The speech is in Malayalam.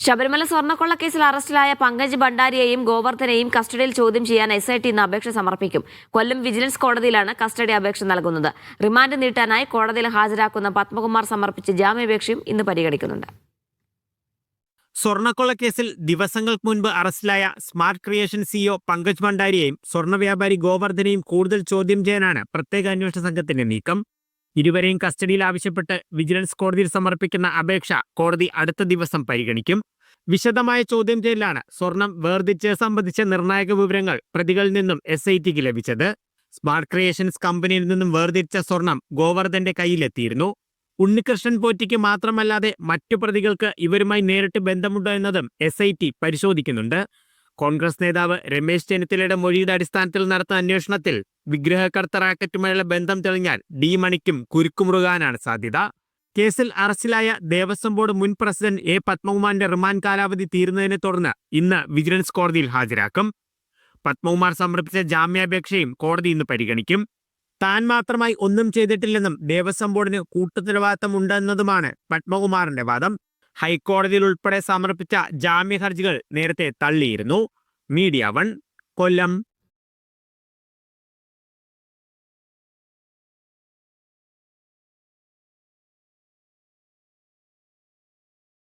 ശബരിമല സ്വർണ്ണക്കൊള്ളക്കേസിൽ അറസ്റ്റിലായ പങ്കജ് ഭണ്ഡാരിയെയും ഗോവർദ്ധനെയും കസ്റ്റഡിയിൽ ചോദ്യം ചെയ്യാൻ SIT ഇന്ന് അപേക്ഷ സമർപ്പിക്കും. കൊല്ലം വിജിലൻസ് കോടതിയിലാണ് കസ്റ്റഡി അപേക്ഷ നൽകുന്നത്. റിമാൻഡ് നീട്ടാനായി കോടതിയിൽ ഹാജരാക്കുന്ന പത്മകുമാർ സമർപ്പിച്ച ജാമ്യാപേക്ഷയും ഇന്ന് പരിഗണിക്കുന്നുണ്ട്. സ്വർണ്ണക്കൊള്ളക്കേസിൽ ദിവസങ്ങൾക്ക് മുൻപ് അറസ്റ്റിലായ സ്മാർട്ട് ക്രിയേഷൻ CEO പങ്കജ് ഭണ്ഡാരിയെയും സ്വർണ്ണ വ്യാപാരി ഗോവർദ്ധനെയും കൂടുതൽ ചോദ്യം ചെയ്യാനാണ് പ്രത്യേക അന്വേഷണ സംഘത്തിന്റെ നീക്കം. ഇരുവരെയും കസ്റ്റഡിയിൽ ആവശ്യപ്പെട്ട് വിജിലൻസ് കോടതിയിൽ സമർപ്പിക്കുന്ന അപേക്ഷ കോടതി അടുത്ത ദിവസം പരിഗണിക്കും. വിശദമായ ചോദ്യം ചെയ്യലാണ് സ്വർണം വേർതിരിച്ചത് സംബന്ധിച്ച നിർണായക വിവരങ്ങൾ പ്രതികളിൽ നിന്നും SITക്ക് ലഭിച്ചത്. സ്മാർട്ട് ക്രിയേഷൻസ് കമ്പനിയിൽ നിന്നും വേർതിരിച്ച സ്വർണം ഗോവർദ്ധന്റെ കയ്യിലെത്തിയിരുന്നു. ഉണ്ണികൃഷ്ണൻ പോറ്റിക്ക് മാത്രമല്ലാതെ മറ്റു പ്രതികൾക്ക് ഇവരുമായി നേരിട്ട് ബന്ധമുണ്ടോ എന്നതും SIT പരിശോധിക്കുന്നുണ്ട്. കോൺഗ്രസ് നേതാവ് രമേശ് ചെന്നിത്തലയുടെ മൊഴിയുടെ അടിസ്ഥാനത്തിൽ നടത്തുന്ന അന്വേഷണത്തിൽ വിഗ്രഹക്കടത്ത റാക്കറ്റുമായുള്ള ബന്ധം തെളിഞ്ഞാൽ D മണിക്കും കുരുക്കുമുറുകാനാണ് സാധ്യത. കേസിൽ അറസ്റ്റിലായ ദേവസ്വം ബോർഡ് മുൻ പ്രസിഡന്റ് A പത്മകുമാറിന്റെ റിമാൻഡ് കാലാവധി തീരുന്നതിനെ തുടർന്ന് ഇന്ന് വിജിലൻസ് കോടതിയിൽ ഹാജരാക്കും. പത്മകുമാർ സമർപ്പിച്ച ജാമ്യാപേക്ഷയും കോടതി ഇന്ന് പരിഗണിക്കും. താൻ മാത്രമായി ഒന്നും ചെയ്തിട്ടില്ലെന്നും ദേവസ്വം ബോർഡിന് കൂട്ടുത്തരവാദിത്തമുണ്ടെന്നതുമാണ് പത്മകുമാറിന്റെ വാദം. ഹൈക്കോടതിയിൽ ഉൾപ്പെടെ സമർപ്പിച്ച ജാമ്യ ഹർജികൾ നേരത്തെ തള്ളിയിരുന്നു. മീഡിയ 1 കൊല്ലം.